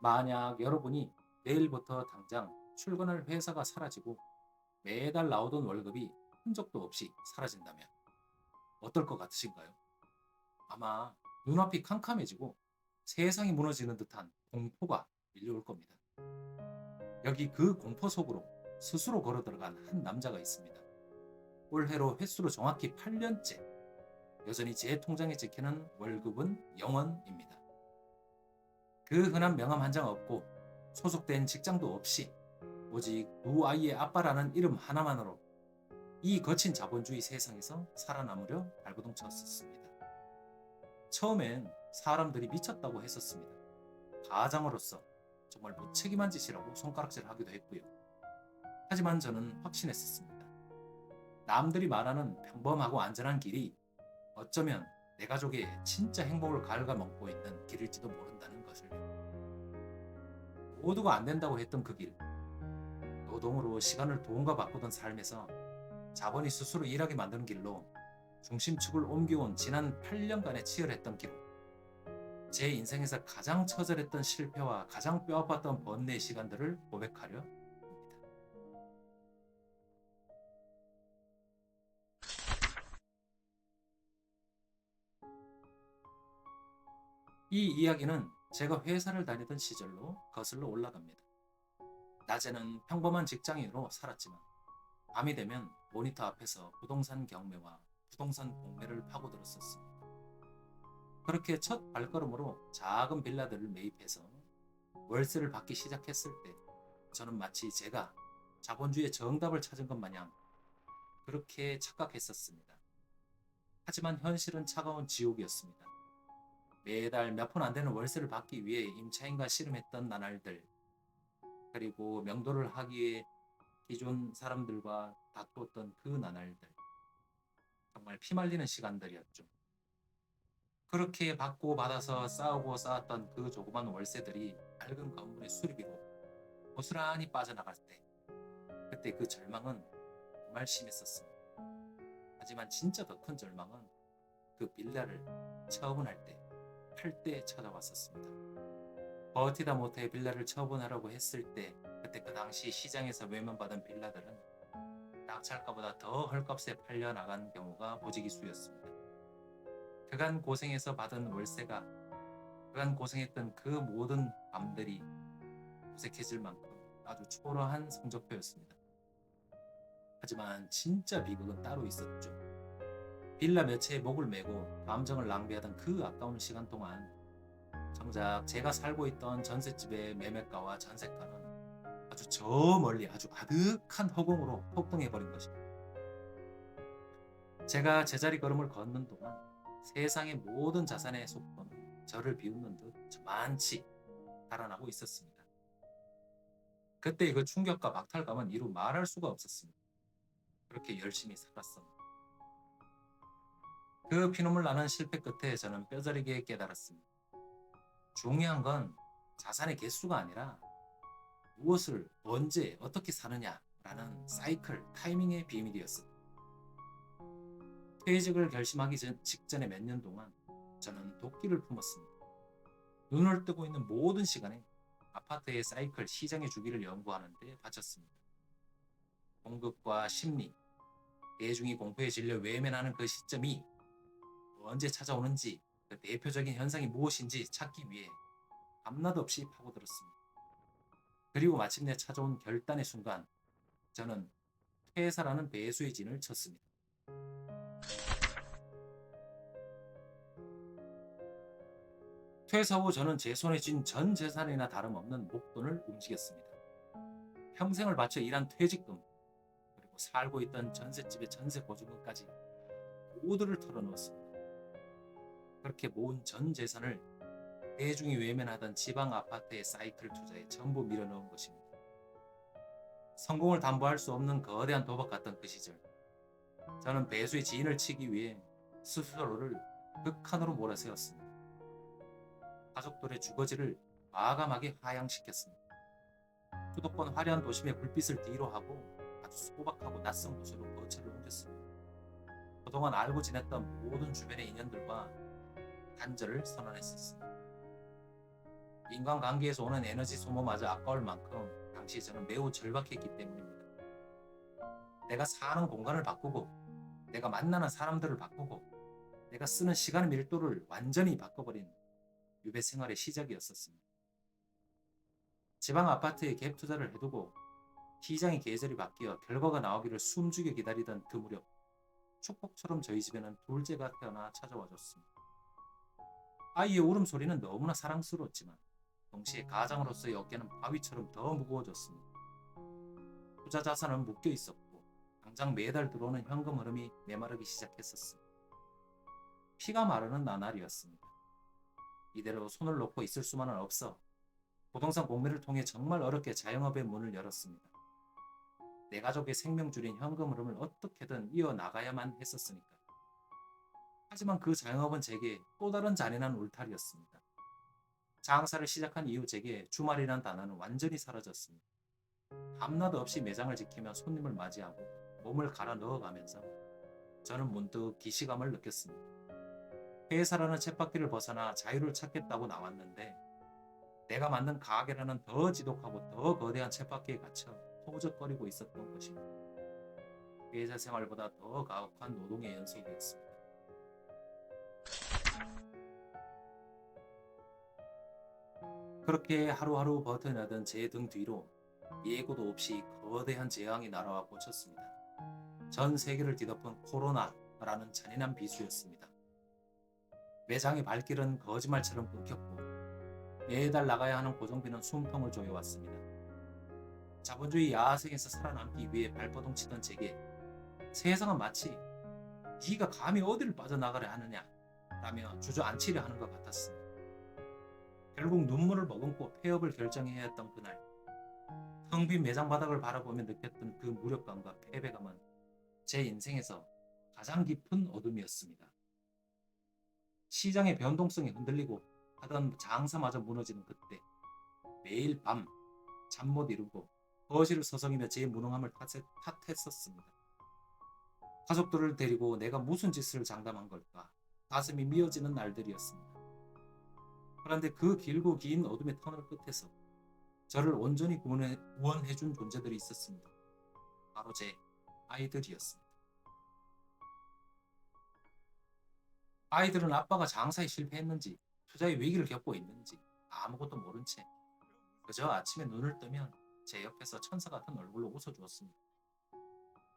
만약 여러분이 내일부터 당장 출근할 회사가 사라지고 매달 나오던 월급이 흔적도 없이 사라진다면 어떨 것 같으신가요? 아마 눈앞이 캄캄해지고 세상이 무너지는 듯한 공포가 밀려올 겁니다. 여기 그 공포 속으로 스스로 걸어 들어간 한 남자가 있습니다. 올해로 횟수로 정확히 8년째 여전히 제 통장에 찍히는 월급은 0원입니다. 그 흔한 명함 한 장 없고 소속된 직장도 없이 오직 두 아이의 아빠라는 이름 하나만으로 이 거친 자본주의 세상에서 살아남으려 발버둥 쳤었습니다. 처음엔 사람들이 미쳤다고 했었습니다. 가장으로서 정말 무책임한 짓이라고 손가락질을 하기도 했고요. 하지만 저는 확신했었습니다. 남들이 말하는 평범하고 안전한 길이 어쩌면 내 가족의 진짜 행복을 갉아먹고 있는 길일지도 모른다는 것을요. 모두가 안 된다고 했던 그 길, 노동으로 시간을 돈과 바꾸던 삶에서 자본이 스스로 일하게 만드는 길로 중심축을 옮겨온 지난 8년간의 치열했던 기록, 제 인생에서 가장 처절했던 실패와 가장 뼈아팠던 번뇌의 시간들을 고백하려 합니다. 이 이야기는 제가 회사를 다니던 시절로 거슬러 올라갑니다. 낮에는 평범한 직장인으로 살았지만 밤이 되면 모니터 앞에서 부동산 경매와 부동산 공매를 파고들었었습니다. 그렇게 첫 발걸음으로 작은 빌라들을 매입해서 월세를 받기 시작했을 때 저는 마치 제가 자본주의의 정답을 찾은 것 마냥 그렇게 착각했었습니다. 하지만 현실은 차가운 지옥이었습니다. 매달 몇 푼 안 되는 월세를 받기 위해 임차인과 씨름했던 나날들, 그리고 명도를 하기 위해 기존 사람들과 다투었던 그 나날들, 정말 피말리는 시간들이었죠. 그렇게 받고 받아서 싸우고 쌓았던 그 조그만 월세들이 밝은 건물의 수리비로 고스란히 빠져나갈 때, 그때 그 절망은 정말 심했었습니다. 하지만 진짜 더 큰 절망은 그 빌라를 처분할 때, 팔 때 찾아왔었습니다. 버티다 못해 빌라를 처분하라고 했을 때, 그때 그 당시 시장에서 외면받은 빌라들은 낙찰가보다 더 헐값에 팔려나간 경우가 무지기수였습니다. 그간 고생해서 받은 월세가 그간 고생했던 그 모든 밤들이 어색해질 만큼 아주 초라한 성적표였습니다. 하지만 진짜 비극은 따로 있었죠. 빌라 몇 채에 목을 메고 감정을 낭비하던 그 아까운 시간 동안 정작 제가 살고 있던 전셋집의 매매가와 전세가는 아주 저 멀리 아주 아득한 허공으로 폭등해버린 것입니다. 제가 제자리 걸음을 걷는 동안 세상의 모든 자산의 속도는 저를 비웃는 듯 저만치 달아나고 있었습니다. 그때 그 충격과 박탈감은 이루 말할 수가 없었습니다. 그렇게 열심히 살았습니다. 그 피눈물 나는 실패 끝에 저는 뼈저리게 깨달았습니다. 중요한 건 자산의 개수가 아니라 무엇을 언제 어떻게 사느냐라는 사이클, 타이밍의 비밀이었습니다. 퇴직을 결심하기 직전에 몇 년 동안 저는 도끼를 품었습니다. 눈을 뜨고 있는 모든 시간에 아파트의 사이클, 시장의 주기를 연구하는 데 바쳤습니다. 공급과 심리, 대중이 공포에 질려 외면하는 그 시점이 언제 찾아오는지, 그 대표적인 현상이 무엇인지 찾기 위해 밤낮 없이 파고들었습니다. 그리고 마침내 찾아온 결단의 순간, 저는 퇴사라는 배수의 진을 쳤습니다. 퇴사 후 저는 제 손에 쥔 전 재산이나 다름없는 목돈을 움직였습니다. 평생을 바쳐 일한 퇴직금, 그리고 살고 있던 전셋집의 전세 보증금까지 모두를 털어놓았습니다. 그렇게 모은 전 재산을 대중이 외면하던 지방 아파트의 사이클 투자에 전부 밀어넣은 것입니다. 성공을 담보할 수 없는 거대한 도박 같던 그 시절, 저는 배수의 지인을 치기 위해 스스로를 극한으로 몰아세웠습니다. 가족들의 주거지를 과감하게 하향시켰습니다. 수도권 화려한 도심의 불빛을 뒤로 하고 아주 소박하고 낯선 곳으로 거처를 옮겼습니다. 그동안 알고 지냈던 모든 주변의 인연들과 단절을 선언했었습니다. 인간관계에서 오는 에너지 소모마저 아까울 만큼 당시 저는 매우 절박했기 때문입니다. 내가 사는 공간을 바꾸고, 내가 만나는 사람들을 바꾸고, 내가 쓰는 시간의 밀도를 완전히 바꿔버린 유배 생활의 시작이었었습니다. 지방 아파트에 갭 투자를 해두고 시장의 계절이 바뀌어 결과가 나오기를 숨죽여 기다리던 그 무렵, 축복처럼 저희 집에는 둘째가 태어나 찾아와 줬습니다. 아이의 울음소리는 너무나 사랑스러웠지만 동시에 가장으로서의 어깨는 바위처럼 더 무거워졌습니다. 투자 자산은 묶여 있었고 당장 매달 들어오는 현금 흐름이 메마르기 시작했었습니다. 피가 마르는 나날이었습니다. 이대로 손을 놓고 있을 수만은 없어 부동산 공매를 통해 정말 어렵게 자영업의 문을 열었습니다. 내 가족의 생명줄인 현금 흐름을 어떻게든 이어나가야만 했었으니까. 하지만 그 자영업은 제게 또 다른 잔인한 울타리였습니다. 장사를 시작한 이후 제게 주말이란 단어는 완전히 사라졌습니다. 밤낮 없이 매장을 지키며 손님을 맞이하고 몸을 갈아 넣어가면서 저는 문득 기시감을 느꼈습니다. 회사라는 쳇바퀴를 벗어나 자유를 찾겠다고 나왔는데 내가 만든 가게라는 더 지독하고 더 거대한 쳇바퀴에 갇혀 허우적거리고 있었던 것입니다. 회사 생활보다 더 가혹한 노동의 연속이었습니다. 그렇게 하루하루 버텨내던 제 등 뒤로 예고도 없이 거대한 재앙이 날아와 꽂혔습니다. 전 세계를 뒤덮은 코로나라는 잔인한 비수였습니다. 매장의 발길은 거짓말처럼 끊겼고 매달 나가야 하는 고정비는 숨통을 조여왔습니다. 자본주의 야생에서 살아남기 위해 발버둥치던 제게 세상은 마치 네가 감히 어디를 빠져나가려 하느냐 라며 주저앉히려 하는 것 같았습니다. 결국 눈물을 머금고 폐업을 결정해야 했던 그날, 텅 빈 매장 바닥을 바라보며 느꼈던 그 무력감과 패배감은 제 인생에서 가장 깊은 어둠이었습니다. 시장의 변동성이 흔들리고 하던 장사마저 무너지는 그때 매일 밤 잠 못 이루고 거실을 서성이며 제 무능함을 탓했었습니다. 가족들을 데리고 내가 무슨 짓을 장담한 걸까 가슴이 미어지는 날들이었습니다. 그런데 그 길고 긴 어둠의 터널 끝에서 저를 온전히 구원해준 존재들이 있었습니다. 바로 제 아이들이었습니다. 아이들은 아빠가 장사에 실패했는지 투자의 위기를 겪고 있는지 아무것도 모른 채 그저 아침에 눈을 뜨면 제 옆에서 천사 같은 얼굴로 웃어주었습니다.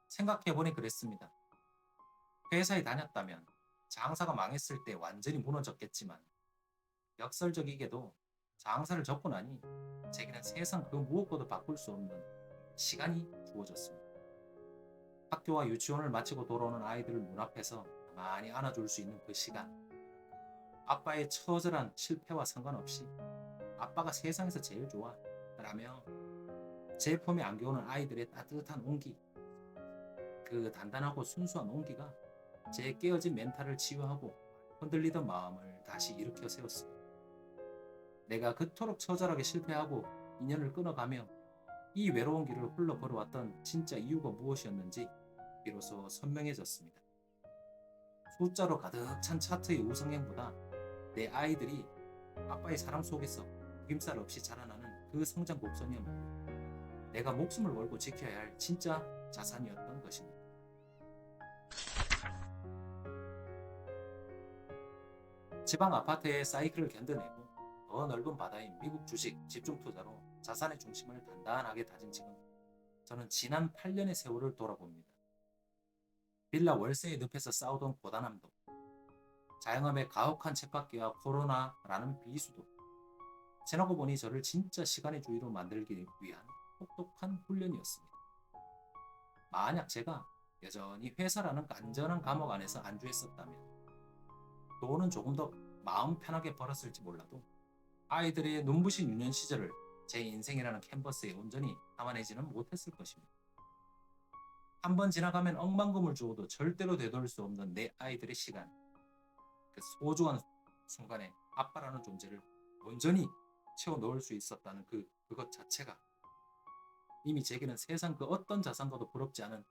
생각해보니 그랬습니다. 회사에 다녔다면 장사가 망했을 때 완전히 무너졌겠지만 역설적이게도 장사를 접고 나니 제게는 세상 그 무엇과도 바꿀 수 없는 시간이 주어졌습니다. 학교와 유치원을 마치고 돌아오는 아이들을 눈앞에서 가만히 안아줄 수 있는 그 시간. 아빠의 처절한 실패와 상관없이 아빠가 세상에서 제일 좋아 라며 제 품에 안겨오는 아이들의 따뜻한 온기. 그 단단하고 순수한 온기가 제 깨어진 멘탈을 치유하고 흔들리던 마음을 다시 일으켜 세웠습니다. 내가 그토록 처절하게 실패하고 인연을 끊어가며 이 외로운 길을 홀로 걸어왔던 진짜 이유가 무엇이었는지 비로소 선명해졌습니다. 숫자로 가득 찬 차트의 우상향보다 내 아이들이 아빠의 사랑 속에서 구김살 없이 자라나는 그 성장 곡선이야말로 내가 목숨을 걸고 지켜야 할 진짜 자산이었던 것입니다. 지방 아파트의 사이클을 견뎌내고 더 넓은 바다인 미국 주식 집중 투자로 자산의 중심을 단단하게 다진 지금 저는 지난 8년의 세월을 돌아봅니다. 빌라 월세의 늪에서 싸우던 고단함도, 자영업의 가혹한 쳇바퀴와 코로나라는 비수도 지나고 보니 저를 진짜 시간의 주인으로 만들기 위한 혹독한 훈련이었습니다. 만약 제가 여전히 회사라는 안전한 감옥 안에서 안주했었다면 돈은 조금 더 마음 편하게 벌었을지 몰라도 아이들의 눈부신 유년 시절을 제 인생이라는 캔버스에 온전히 담아내지는 못했을 것입니다. 한 번 지나가면 억만금을 주어도 절대로 되돌릴 수 없는 내 아이들의 시간, 그 소중한 순간에 아빠라는 존재를 온전히 채워 넣을 수 있었다는 그것 자체가 이미 제게는 세상 그 어떤 자산과도 부럽지 않은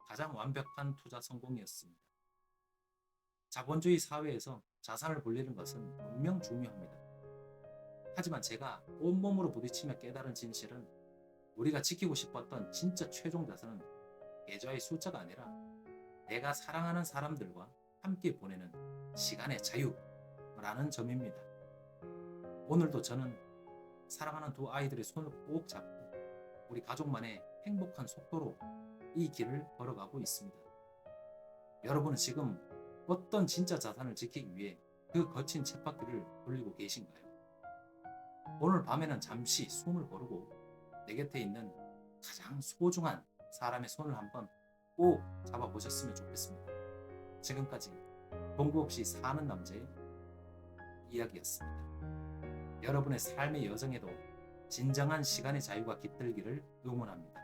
가장 완벽한 투자 성공이었습니다. 자본주의 사회에서 자산을 불리는 것은 분명 중요합니다. 하지만 제가 온몸으로 부딪히며 깨달은 진실은 우리가 지키고 싶었던 진짜 최종 자산은 계좌의 숫자가 아니라 내가 사랑하는 사람들과 함께 보내는 시간의 자유라는 점입니다. 오늘도 저는 사랑하는 두 아이들의 손을 꼭 잡고 우리 가족만의 행복한 속도로 이 길을 걸어가고 있습니다. 여러분은 지금 어떤 진짜 자산을 지키기 위해 그 거친 쳇바퀴를 돌리고 계신가요? 오늘 밤에는 잠시 숨을 고르고 내 곁에 있는 가장 소중한 사람의 손을 한번 꼭 잡아보셨으면 좋겠습니다. 지금까지 공부 없이 사는 남자의 이야기였습니다. 여러분의 삶의 여정에도 진정한 시간의 자유가 깃들기를 응원합니다.